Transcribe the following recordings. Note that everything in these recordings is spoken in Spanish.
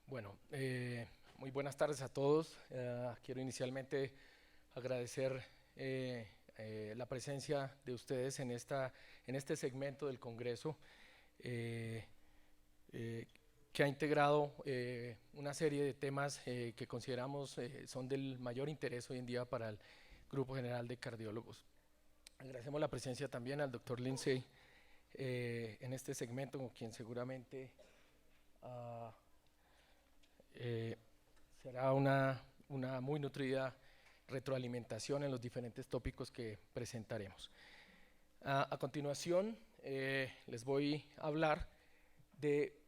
Bueno, muy buenas tardes a todos. Quiero inicialmente agradecer la presencia de ustedes en este segmento del Congreso eh, eh, que ha integrado una serie de temas que consideramos son del mayor interés hoy en día para el Grupo General de Cardiólogos. Agradecemos la presencia también al doctor Lindsay en este segmento, con quien seguramente uh, eh, será una muy nutrida retroalimentación en los diferentes tópicos que presentaremos. A continuación, les voy a hablar de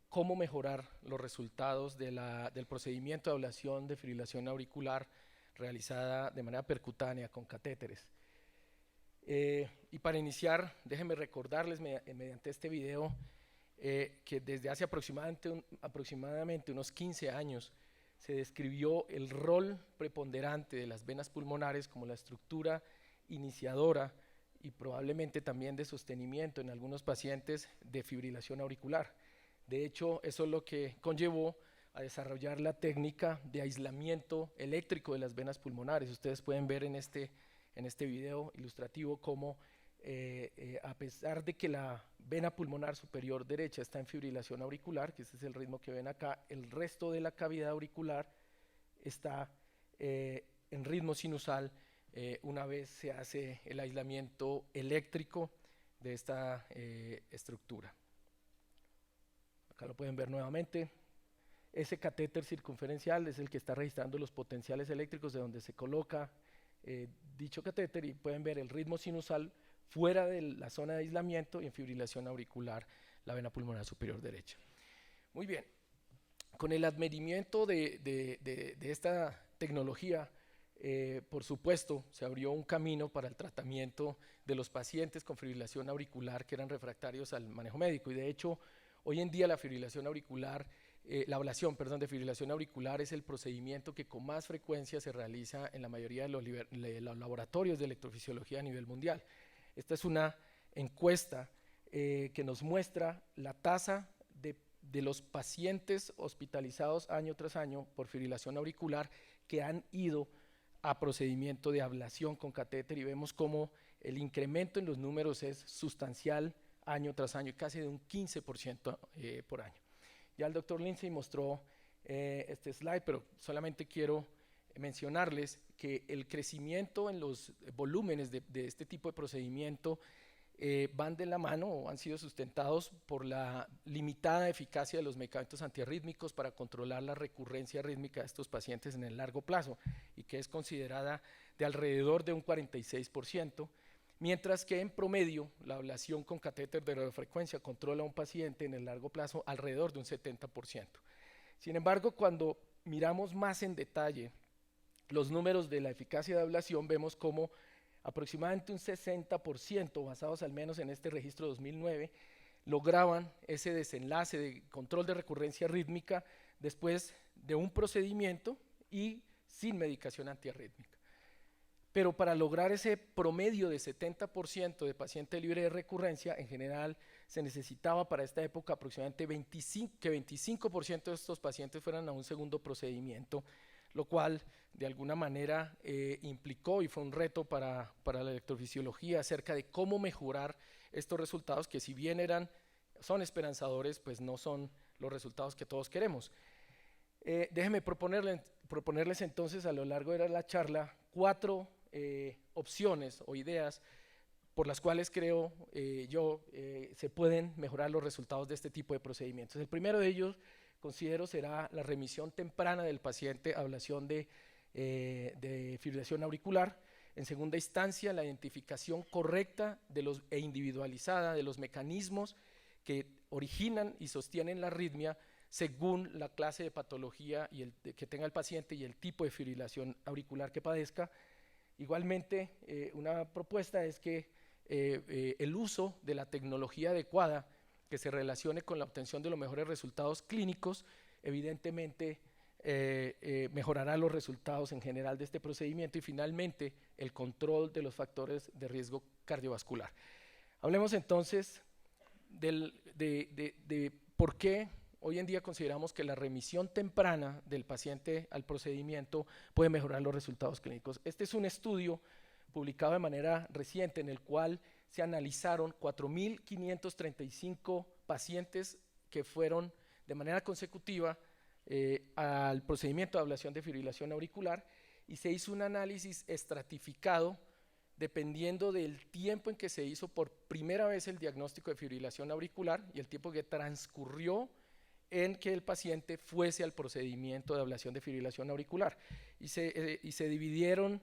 cómo mejorar los resultados del procedimiento de ablación de fibrilación auricular realizada de manera percutánea con catéteres. Y para iniciar, déjenme recordarles mediante este video que desde hace aproximadamente unos 15 años se describió el rol preponderante de las venas pulmonares como la estructura iniciadora y probablemente también de sostenimiento en algunos pacientes de fibrilación auricular. De hecho, eso es lo que conllevó a desarrollar la técnica de aislamiento eléctrico de las venas pulmonares. Ustedes pueden ver en este video ilustrativo cómo a pesar de que la vena pulmonar superior derecha está en fibrilación auricular, que ese es el ritmo que ven acá, el resto de la cavidad auricular está en ritmo sinusal una vez se hace el aislamiento eléctrico de esta estructura. Acá lo pueden ver nuevamente. Ese catéter circunferencial es el que está registrando los potenciales eléctricos de donde se coloca dicho catéter, y pueden ver el ritmo sinusal fuera de la zona de aislamiento y en fibrilación auricular la vena pulmonar superior derecha. Muy bien, con el advenimiento de esta tecnología, por supuesto, se abrió un camino para el tratamiento de los pacientes con fibrilación auricular que eran refractarios al manejo médico, y de hecho, hoy en día la fibrilación auricular, la ablación, de fibrilación auricular es el procedimiento que con más frecuencia se realiza en la mayoría de los laboratorios de electrofisiología a nivel mundial. Esta es una encuesta que nos muestra la tasa de los pacientes hospitalizados año tras año por fibrilación auricular que han ido a procedimiento de ablación con catéter, y vemos cómo el incremento en los números es sustancial año tras año, casi de un 15% por año. Ya el doctor Lindsay mostró este slide, pero solamente quiero mencionarles que el crecimiento en los volúmenes de este tipo de procedimiento van de la mano o han sido sustentados por la limitada eficacia de los medicamentos antiarrítmicos para controlar la recurrencia rítmica de estos pacientes en el largo plazo, y que es considerada de alrededor de un 46%, mientras que en promedio la ablación con catéter de radiofrecuencia controla a un paciente en el largo plazo alrededor de un 70%. Sin embargo, cuando miramos más en detalle los números de la eficacia de ablación, vemos como aproximadamente un 60%, basados al menos en este registro 2009, lograban ese desenlace de control de recurrencia rítmica después de un procedimiento y sin medicación antiarrítmica. Pero para lograr ese promedio de 70% de paciente libre de recurrencia, en general se necesitaba para esta época aproximadamente que 25% de estos pacientes fueran a un segundo procedimiento, lo cual de alguna manera implicó y fue un reto para la electrofisiología acerca de cómo mejorar estos resultados, que si bien son esperanzadores, pues no son los resultados que todos queremos. Déjenme proponerles entonces a lo largo de la charla 4 opciones o ideas por las cuales creo se pueden mejorar los resultados de este tipo de procedimientos. El primero de ellos, considero, será la remisión temprana del paciente a ablación de fibrilación auricular. En segunda instancia, la identificación correcta e individualizada de los mecanismos que originan y sostienen la arritmia según la clase de patología que tenga el paciente y el tipo de fibrilación auricular que padezca. Igualmente, una propuesta es que el uso de la tecnología adecuada que se relacione con la obtención de los mejores resultados clínicos, evidentemente mejorará los resultados en general de este procedimiento, y finalmente el control de los factores de riesgo cardiovascular. Hablemos entonces de por qué hoy en día consideramos que la remisión temprana del paciente al procedimiento puede mejorar los resultados clínicos. Este es un estudio publicado de manera reciente en el cual se analizaron 4.535 pacientes que fueron de manera consecutiva al procedimiento de ablación de fibrilación auricular y se hizo un análisis estratificado dependiendo del tiempo en que se hizo por primera vez el diagnóstico de fibrilación auricular y el tiempo que transcurrió en que el paciente fuese al procedimiento de ablación de fibrilación auricular. Y se dividieron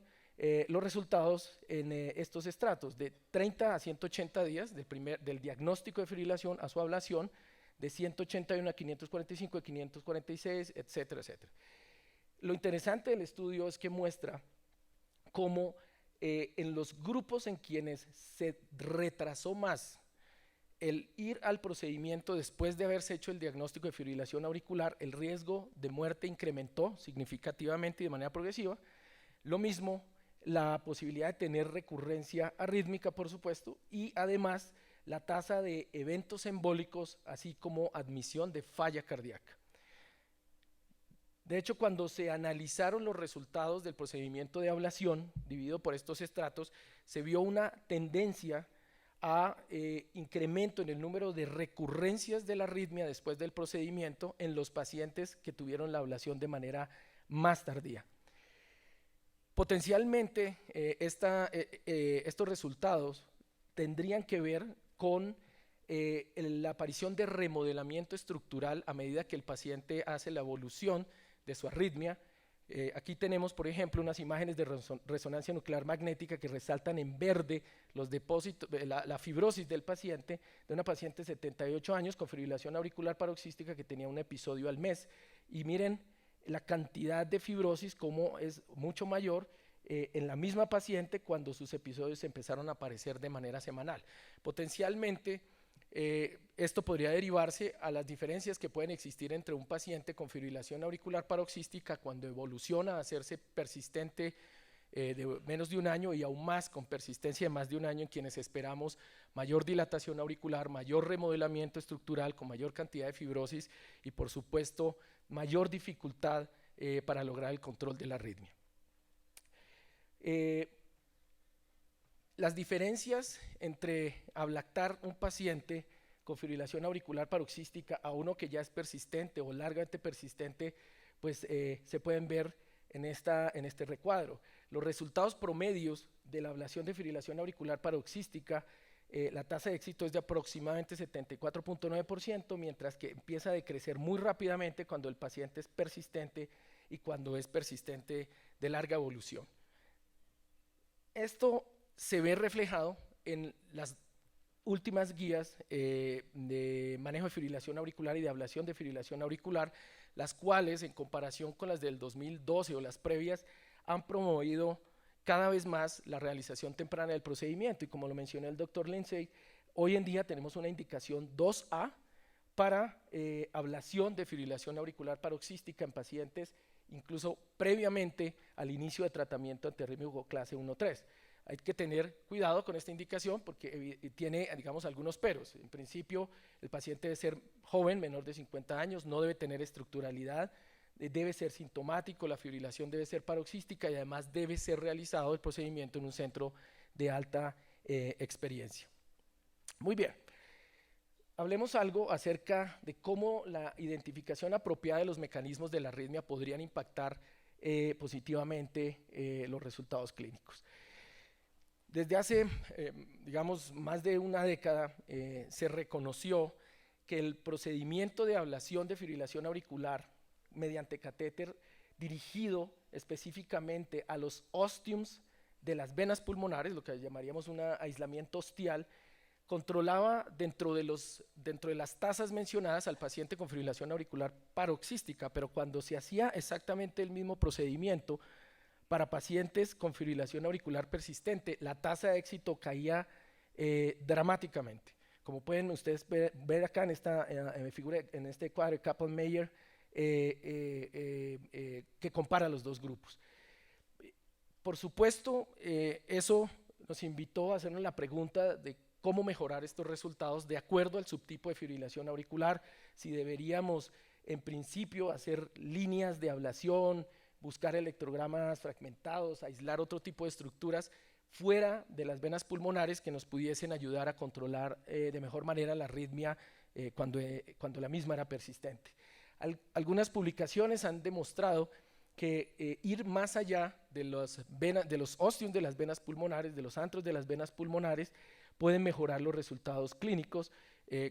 los resultados en estos estratos, de 30 a 180 días del diagnóstico de fibrilación a su ablación, de 181 a 545, de 546, etcétera, etcétera. Lo interesante del estudio es que muestra cómo en los grupos en quienes se retrasó más el ir al procedimiento después de haberse hecho el diagnóstico de fibrilación auricular, el riesgo de muerte incrementó significativamente y de manera progresiva. Lo mismo, la posibilidad de tener recurrencia arrítmica, por supuesto, y además la tasa de eventos embólicos, así como admisión de falla cardíaca. De hecho, cuando se analizaron los resultados del procedimiento de ablación, dividido por estos estratos, se vio una tendencia a incremento en el número de recurrencias de la arritmia después del procedimiento en los pacientes que tuvieron la ablación de manera más tardía. Potencialmente, estos resultados tendrían que ver con la aparición de remodelamiento estructural a medida que el paciente hace la evolución de su arritmia. Aquí tenemos, por ejemplo, unas imágenes de resonancia nuclear magnética que resaltan en verde los depósitos, la fibrosis del paciente, de una paciente de 78 años con fibrilación auricular paroxística que tenía un episodio al mes. Y miren la cantidad de fibrosis, como es mucho mayor en la misma paciente cuando sus episodios empezaron a aparecer de manera semanal. Potencialmente, esto podría derivarse a las diferencias que pueden existir entre un paciente con fibrilación auricular paroxística cuando evoluciona a hacerse persistente de menos de un año y aún más con persistencia de más de un año, en quienes esperamos mayor dilatación auricular, mayor remodelamiento estructural con mayor cantidad de fibrosis y por supuesto mayor dificultad para lograr el control de la arritmia. Las diferencias entre ablactar un paciente con fibrilación auricular paroxística a uno que ya es persistente o largamente persistente, pues se pueden ver en este recuadro. Los resultados promedios de la ablación de fibrilación auricular paroxística, la tasa de éxito es de aproximadamente 74.9%, mientras que empieza a decrecer muy rápidamente cuando el paciente es persistente y cuando es persistente de larga evolución. Esto se ve reflejado en las últimas guías de manejo de fibrilación auricular y de ablación de fibrilación auricular, las cuales, en comparación con las del 2012 o las previas, han promovido cada vez más la realización temprana del procedimiento. Y como lo mencionó el doctor Lindsay, hoy en día tenemos una indicación 2A para ablación de fibrilación auricular paroxística en pacientes incluso previamente al inicio de tratamiento antiarrítmico clase 1-3. Hay que tener cuidado con esta indicación porque tiene, digamos, algunos peros. En principio, el paciente debe ser joven, menor de 50 años, no debe tener estructuralidad, debe ser sintomático, la fibrilación debe ser paroxística y además debe ser realizado el procedimiento en un centro de alta experiencia. Muy bien. Hablemos algo acerca de cómo la identificación apropiada de los mecanismos de la arritmia podrían impactar positivamente los resultados clínicos. Desde hace, digamos, más de una década se reconoció que el procedimiento de ablación de fibrilación auricular mediante catéter dirigido específicamente a los ostiums de las venas pulmonares, lo que llamaríamos un aislamiento ostial, controlaba dentro de las tasas mencionadas al paciente con fibrilación auricular paroxística, pero cuando se hacía exactamente el mismo procedimiento para pacientes con fibrilación auricular persistente, la tasa de éxito caía dramáticamente. Como pueden ustedes ver acá en esta figura, en este cuadro de Kaplan-Meier, que compara los dos grupos. Por supuesto, eso nos invitó a hacernos la pregunta de cómo mejorar estos resultados de acuerdo al subtipo de fibrilación auricular, si deberíamos en principio hacer líneas de ablación, buscar electrogramas fragmentados, aislar otro tipo de estructuras fuera de las venas pulmonares que nos pudiesen ayudar a controlar de mejor manera la arritmia cuando la misma era persistente. Algunas publicaciones han demostrado que ir más allá de los ostiums de las venas pulmonares, de los antros de las venas pulmonares, pueden mejorar los resultados clínicos,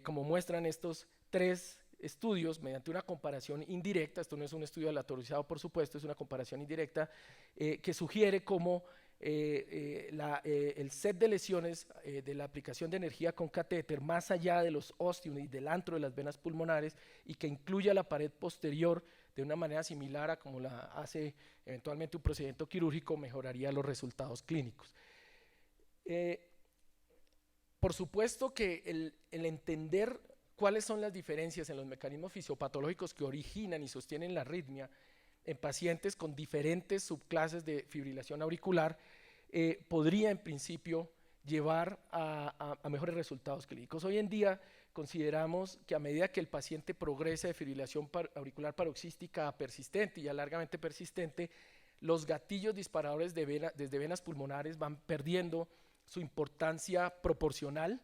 como muestran estos 3 estudios mediante una comparación indirecta. Esto no es un estudio aleatorizado, por supuesto, es una comparación indirecta que sugiere cómo el set de lesiones de la aplicación de energía con catéter más allá de los ostiums y del antro de las venas pulmonares y que incluya la pared posterior de una manera similar a como la hace eventualmente un procedimiento quirúrgico, mejoraría los resultados clínicos. Por supuesto que el entender cuáles son las diferencias en los mecanismos fisiopatológicos que originan y sostienen la arritmia en pacientes con diferentes subclases de fibrilación auricular podría en principio llevar a mejores resultados clínicos. Hoy en día consideramos que a medida que el paciente progresa de fibrilación auricular paroxística a persistente y a largamente persistente, los gatillos disparadores desde venas pulmonares van perdiendo su importancia proporcional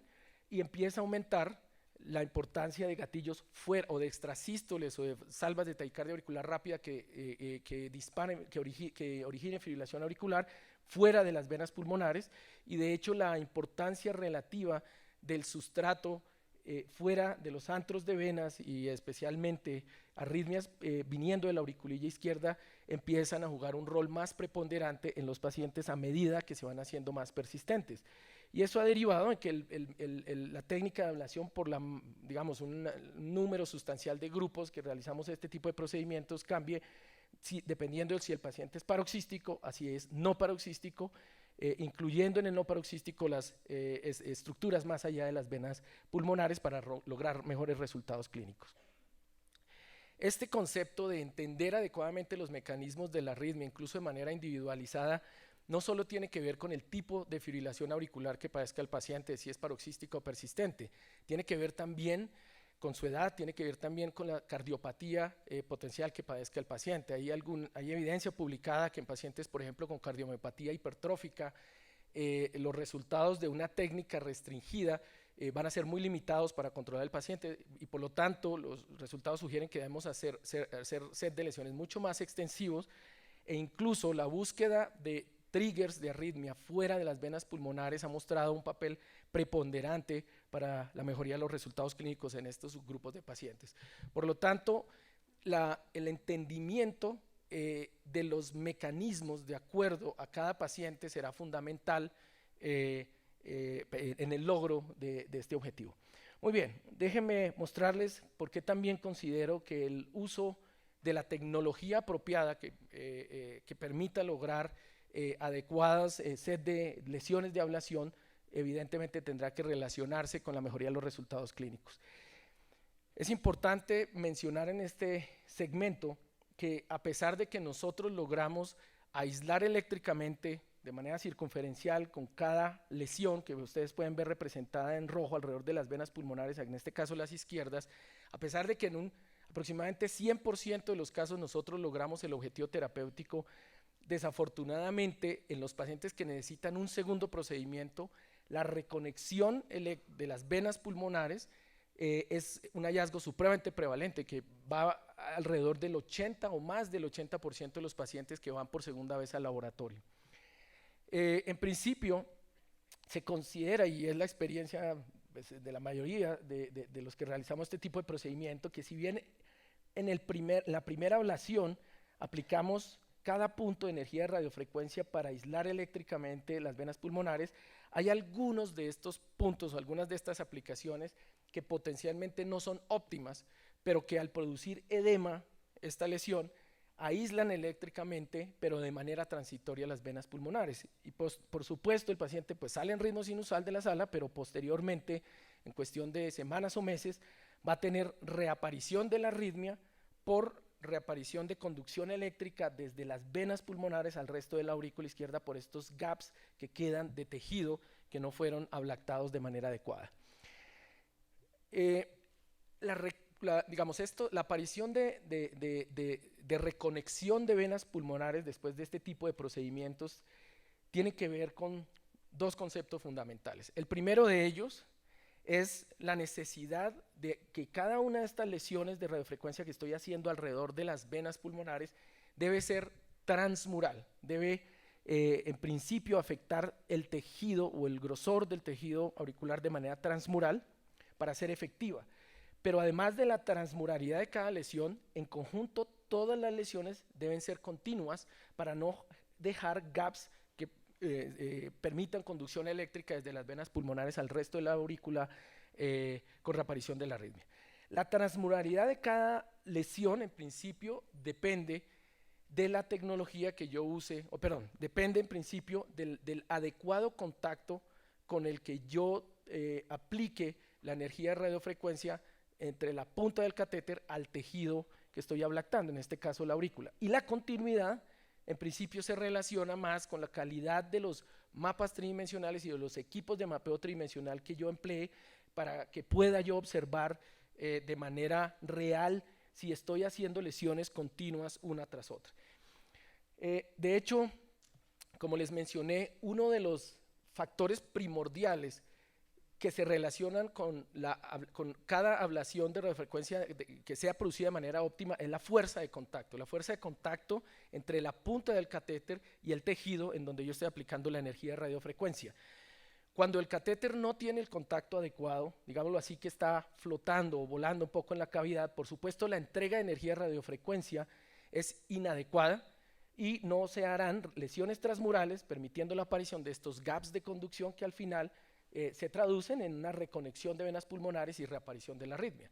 y empieza a aumentar la importancia de gatillos fuera o de extrasístoles o de salvas de taquicardia auricular rápida que originen fibrilación auricular fuera de las venas pulmonares, y de hecho la importancia relativa del sustrato fuera de los antros de venas y especialmente arritmias viniendo de la auriculilla izquierda empiezan a jugar un rol más preponderante en los pacientes a medida que se van haciendo más persistentes. Y eso ha derivado en que la técnica de ablación por digamos, un número sustancial de grupos que realizamos este tipo de procedimientos cambie dependiendo de si el paciente es paroxístico, así es no paroxístico, incluyendo en el no paroxístico las estructuras más allá de las venas pulmonares para lograr mejores resultados clínicos. Este concepto de entender adecuadamente los mecanismos de la arritmia, incluso de manera individualizada, no solo tiene que ver con el tipo de fibrilación auricular que padezca el paciente, si es paroxístico o persistente, tiene que ver también con su edad, tiene que ver también con la cardiopatía potencial que padezca el paciente. Hay evidencia publicada que en pacientes, por ejemplo, con cardiomiopatía hipertrófica, los resultados de una técnica restringida van a ser muy limitados para controlar el paciente y por lo tanto los resultados sugieren que debemos hacer set de lesiones mucho más extensivos e incluso la búsqueda de triggers de arritmia fuera de las venas pulmonares ha mostrado un papel preponderante para la mejoría de los resultados clínicos en estos subgrupos de pacientes. Por lo tanto, el entendimiento de los mecanismos de acuerdo a cada paciente será fundamental en el logro de este objetivo. Muy bien, déjenme mostrarles por qué también considero que el uso de la tecnología apropiada que permita lograr adecuadas set de lesiones de ablación evidentemente tendrá que relacionarse con la mejoría de los resultados clínicos. Es importante mencionar en este segmento que a pesar de que nosotros logramos aislar eléctricamente de manera circunferencial con cada lesión que ustedes pueden ver representada en rojo alrededor de las venas pulmonares, en este caso las izquierdas, a pesar de que en un aproximadamente 100% de los casos nosotros logramos el objetivo terapéutico, desafortunadamente en los pacientes que necesitan un segundo procedimiento, la reconexión de las venas pulmonares es un hallazgo supremamente prevalente que va alrededor del 80 o más del 80% de los pacientes que van por segunda vez al laboratorio. En principio se considera, y es la experiencia de la mayoría de los que realizamos este tipo de procedimiento, que si bien en la primera ablación aplicamos cada punto de energía de radiofrecuencia para aislar eléctricamente las venas pulmonares, hay algunos de estos puntos o algunas de estas aplicaciones que potencialmente no son óptimas, pero que al producir edema, esta lesión, aíslan eléctricamente, pero de manera transitoria las venas pulmonares. Y pues, por supuesto el paciente pues, sale en ritmo sinusal de la sala, pero posteriormente, en cuestión de semanas o meses, va a tener reaparición de la arritmia por reaparición de conducción eléctrica desde las venas pulmonares al resto de la aurícula izquierda por estos gaps que quedan de tejido que no fueron ablactados de manera adecuada. La aparición de reconexión de venas pulmonares después de este tipo de procedimientos tiene que ver con dos conceptos fundamentales. El primero de ellos es la necesidad de que cada una de estas lesiones de radiofrecuencia que estoy haciendo alrededor de las venas pulmonares debe ser transmural, debe en principio afectar el tejido o el grosor del tejido auricular de manera transmural para ser efectiva. Pero además de la transmuralidad de cada lesión, en conjunto todas las lesiones deben ser continuas para no dejar gaps que permitan conducción eléctrica desde las venas pulmonares al resto de la aurícula con reaparición de la arritmia. La transmuralidad de cada lesión en principio depende de la tecnología que yo use, depende en principio del adecuado contacto con el que yo aplique la energía de radiofrecuencia entre la punta del catéter al tejido que estoy ablactando, en este caso la aurícula. Y la continuidad, en principio, se relaciona más con la calidad de los mapas tridimensionales y de los equipos de mapeo tridimensional que yo emplee para que pueda yo observar de manera real si estoy haciendo lesiones continuas una tras otra. De hecho, como les mencioné, uno de los factores primordiales que se relacionan con cada ablación de radiofrecuencia que sea producida de manera óptima es la fuerza de contacto entre la punta del catéter y el tejido en donde yo estoy aplicando la energía de radiofrecuencia. Cuando el catéter no tiene el contacto adecuado, digámoslo así, que está flotando o volando un poco en la cavidad, por supuesto la entrega de energía de radiofrecuencia es inadecuada y no se harán lesiones transmurales, permitiendo la aparición de estos gaps de conducción que al final se traducen en una reconexión de venas pulmonares y reaparición de la arritmia.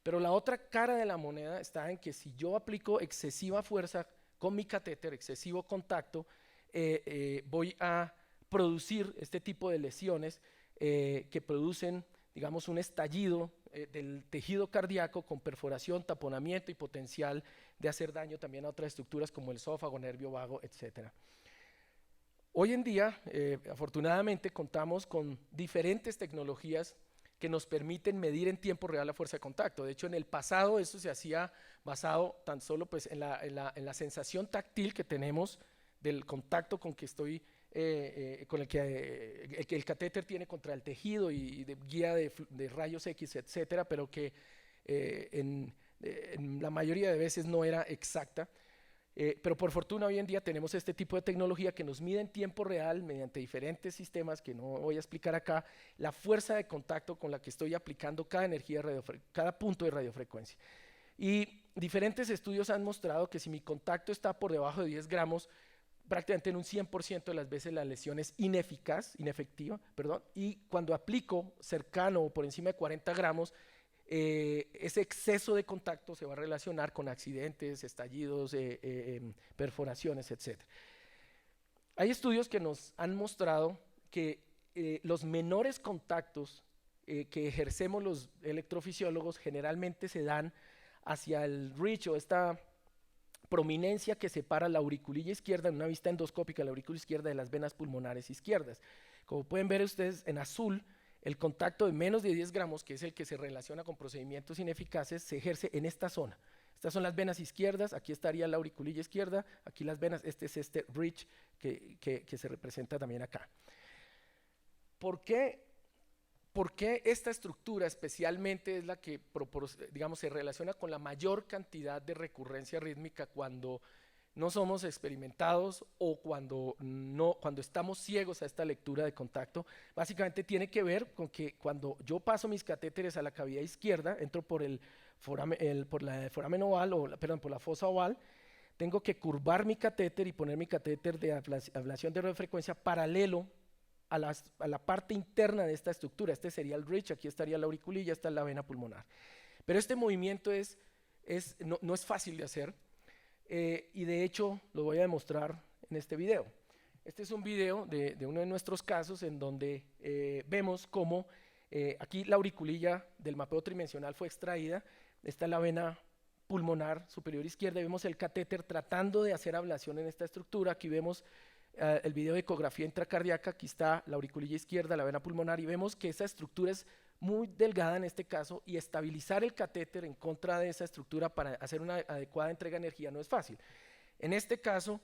Pero la otra cara de la moneda está en que si yo aplico excesiva fuerza con mi catéter, excesivo contacto, voy a producir este tipo de lesiones que producen, digamos, un estallido del tejido cardíaco con perforación, taponamiento y potencial de hacer daño también a otras estructuras como el esófago, nervio vago, etcétera. Hoy en día, afortunadamente, contamos con diferentes tecnologías que nos permiten medir en tiempo real la fuerza de contacto. De hecho, en el pasado eso se hacía basado tan solo pues, en la sensación táctil que tenemos del contacto con que estoy, con el que el catéter tiene contra el tejido y de guía de rayos X, etcétera, pero que en la mayoría de veces no era exacta. Pero por fortuna hoy en día tenemos este tipo de tecnología que nos mide en tiempo real mediante diferentes sistemas que no voy a explicar acá, la fuerza de contacto con la que estoy aplicando cada punto de radiofrecuencia. Y diferentes estudios han mostrado que si mi contacto está por debajo de 10 gramos, prácticamente en un 100% de las veces la lesión es inefectiva, y cuando aplico cercano o por encima de 40 gramos, ese exceso de contacto se va a relacionar con accidentes, estallidos, perforaciones, etc. Hay estudios que nos han mostrado que los menores contactos que ejercemos los electrofisiólogos generalmente se dan hacia el ridge o esta prominencia que separa la auriculilla izquierda en una vista endoscópica, la aurícula izquierda de las venas pulmonares izquierdas. Como pueden ver ustedes en azul, el contacto de menos de 10 gramos, que es el que se relaciona con procedimientos ineficaces, se ejerce en esta zona. Estas son las venas izquierdas, aquí estaría la auriculilla izquierda, aquí las venas, este es este ridge que se representa también acá. ¿Por qué esta estructura especialmente es la que, digamos, se relaciona con la mayor cantidad de recurrencia rítmica cuando no somos experimentados o cuando estamos ciegos a esta lectura de contacto? Básicamente tiene que ver con que cuando yo paso mis catéteres a la cavidad izquierda, entro por la foramen oval, por la fosa oval, tengo que curvar mi catéter y poner mi catéter de ablación de radiofrecuencia paralelo a la parte interna de esta estructura. Este sería el ridge, aquí estaría la auriculilla, esta es la vena pulmonar. Pero este movimiento no es fácil de hacer. Y de hecho lo voy a demostrar en este video. Este es un video de uno de nuestros casos en donde vemos cómo aquí la auriculilla del mapeo tridimensional fue extraída. Esta es la vena pulmonar superior izquierda y vemos el catéter tratando de hacer ablación en esta estructura. Aquí vemos el video de ecografía intracardíaca. Aquí está la auriculilla izquierda, la vena pulmonar, y vemos que esa estructura es muy delgada en este caso, y estabilizar el catéter en contra de esa estructura para hacer una adecuada entrega de energía no es fácil. En este caso,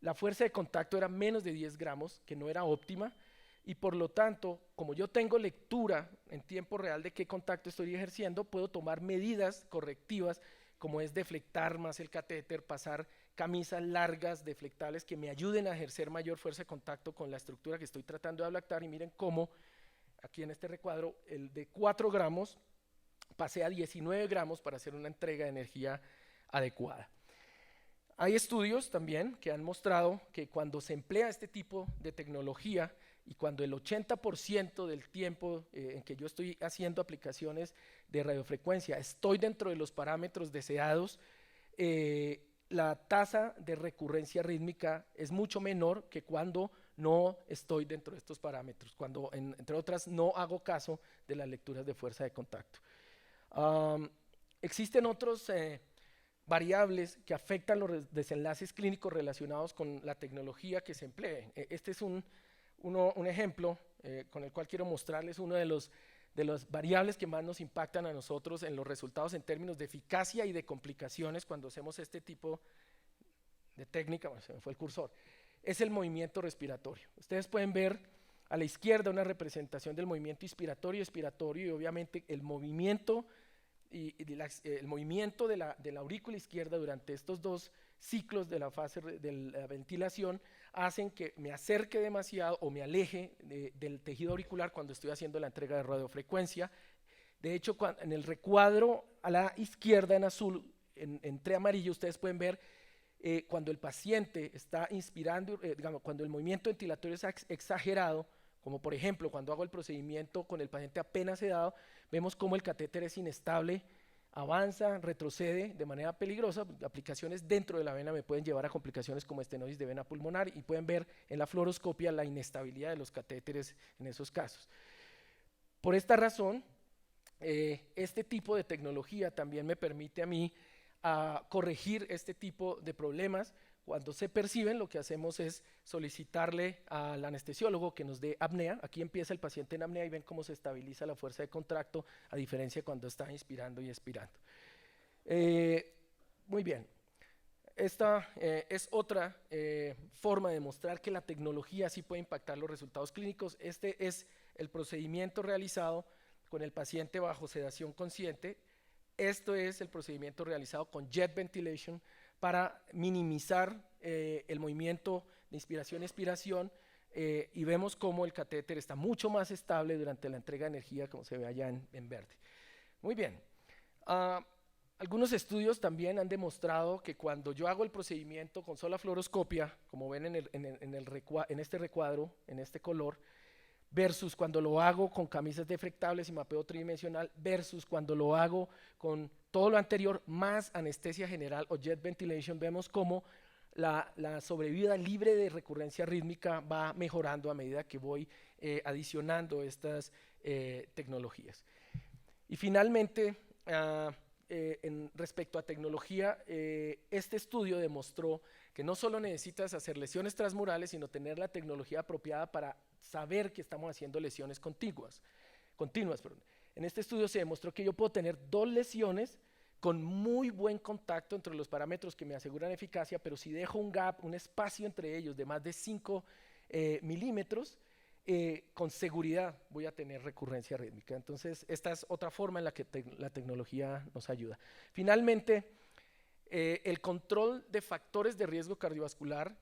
la fuerza de contacto era menos de 10 gramos, que no era óptima, y por lo tanto, como yo tengo lectura en tiempo real de qué contacto estoy ejerciendo, puedo tomar medidas correctivas, como es deflectar más el catéter, pasar camisas largas, deflectables, que me ayuden a ejercer mayor fuerza de contacto con la estructura que estoy tratando de ablactar. Y miren cómo, aquí en este recuadro, el de 4 gramos pasé a 19 gramos para hacer una entrega de energía adecuada. Hay estudios también que han mostrado que cuando se emplea este tipo de tecnología y cuando el 80% del tiempo en que yo estoy haciendo aplicaciones de radiofrecuencia estoy dentro de los parámetros deseados, la tasa de recurrencia rítmica es mucho menor que cuando no estoy dentro de estos parámetros, cuando entre otras no hago caso de las lecturas de fuerza de contacto. Existen otros variables que afectan los desenlaces clínicos relacionados con la tecnología que se emplee. Este es un ejemplo con el cual quiero mostrarles uno de las variables que más nos impactan a nosotros en los resultados en términos de eficacia y de complicaciones cuando hacemos este tipo de técnica. Bueno, se me fue el cursor. Es el movimiento respiratorio. Ustedes pueden ver a la izquierda una representación del movimiento inspiratorio y expiratorio, y obviamente el movimiento el movimiento de la aurícula izquierda durante estos dos ciclos de la fase de la ventilación hacen que me acerque demasiado o me aleje del tejido auricular cuando estoy haciendo la entrega de radiofrecuencia. De hecho, en el recuadro a la izquierda en azul, entre amarillo, ustedes pueden ver cuando el paciente está inspirando, digamos, cuando el movimiento ventilatorio es exagerado, como por ejemplo cuando hago el procedimiento con el paciente apenas sedado, vemos cómo el catéter es inestable, avanza, retrocede de manera peligrosa. Aplicaciones dentro de la vena me pueden llevar a complicaciones como estenosis de vena pulmonar, y pueden ver en la fluoroscopia la inestabilidad de los catéteres en esos casos. Por esta razón, este tipo de tecnología también me permite a mí corregir este tipo de problemas. Cuando se perciben, lo que hacemos es solicitarle al anestesiólogo que nos dé apnea. Aquí empieza el paciente en apnea y ven cómo se estabiliza la fuerza de contacto, a diferencia de cuando está inspirando y expirando. Muy bien. Esta es otra forma de mostrar que la tecnología sí puede impactar los resultados clínicos. Este es el procedimiento realizado con el paciente bajo sedación consciente. Esto es el procedimiento realizado con jet ventilation para minimizar el movimiento de inspiración y expiración, y vemos cómo el catéter está mucho más estable durante la entrega de energía, como se ve allá en verde. Muy bien. Algunos estudios también han demostrado que cuando yo hago el procedimiento con sola fluoroscopia, como ven en este recuadro, en este color, versus cuando lo hago con camisas deflectables y mapeo tridimensional, versus cuando lo hago con todo lo anterior más anestesia general o jet ventilation, vemos cómo la sobrevida libre de recurrencia rítmica va mejorando a medida que voy adicionando estas tecnologías. Y finalmente, respecto a tecnología, este estudio demostró que no solo necesitas hacer lesiones transmurales, sino tener la tecnología apropiada para saber que estamos haciendo lesiones continuas. En este estudio se demostró que yo puedo tener 2 lesiones con muy buen contacto entre los parámetros que me aseguran eficacia, pero si dejo un gap, un espacio entre ellos de más de 5 milímetros, con seguridad voy a tener recurrencia rítmica. Entonces, esta es otra forma en la que la tecnología nos ayuda. Finalmente, el control de factores de riesgo cardiovascular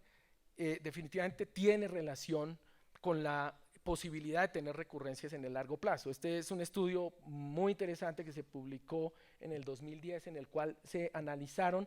definitivamente tiene relación con la posibilidad de tener recurrencias en el largo plazo. Este es un estudio muy interesante que se publicó en el 2010, en el cual se analizaron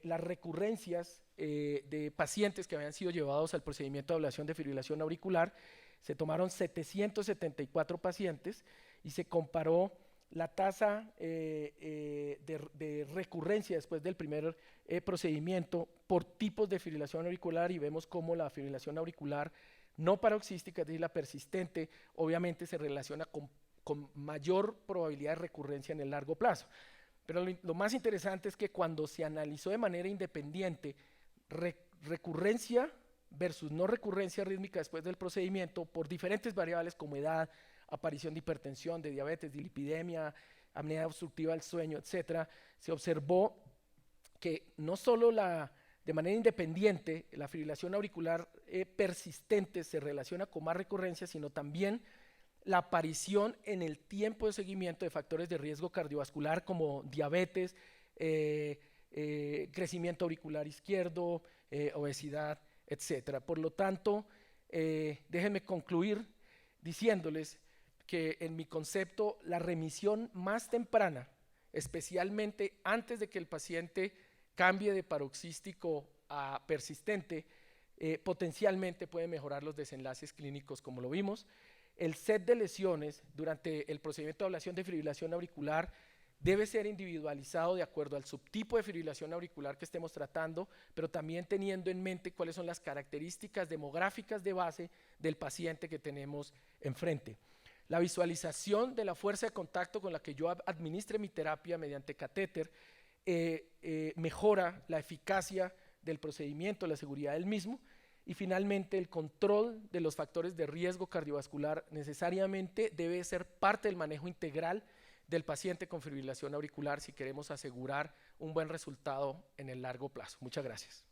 las recurrencias de pacientes que habían sido llevados al procedimiento de ablación de fibrilación auricular. Se tomaron 774 pacientes y se comparó la tasa de recurrencia después del primer procedimiento por tipos de fibrilación auricular, y vemos cómo la fibrilación auricular no paroxística, es decir, la persistente, obviamente se relaciona con mayor probabilidad de recurrencia en el largo plazo. Pero lo más interesante es que cuando se analizó de manera independiente recurrencia versus no recurrencia rítmica después del procedimiento por diferentes variables como edad, aparición de hipertensión, de diabetes, de lipidemia, apnea obstructiva del sueño, etcétera, se observó que no solo de manera independiente la fibrilación auricular persistente se relaciona con más recurrencia, sino también la aparición en el tiempo de seguimiento de factores de riesgo cardiovascular como diabetes, crecimiento auricular izquierdo, obesidad, etcétera. Por lo tanto, déjenme concluir diciéndoles que en mi concepto la remisión más temprana, especialmente antes de que el paciente cambie de paroxístico a persistente, potencialmente puede mejorar los desenlaces clínicos como lo vimos. El set de lesiones durante el procedimiento de ablación de fibrilación auricular debe ser individualizado de acuerdo al subtipo de fibrilación auricular que estemos tratando, pero también teniendo en mente cuáles son las características demográficas de base del paciente que tenemos enfrente. La visualización de la fuerza de contacto con la que yo administre mi terapia mediante catéter mejora la eficacia del procedimiento, la seguridad del mismo. Y finalmente, el control de los factores de riesgo cardiovascular necesariamente debe ser parte del manejo integral del paciente con fibrilación auricular si queremos asegurar un buen resultado en el largo plazo. Muchas gracias.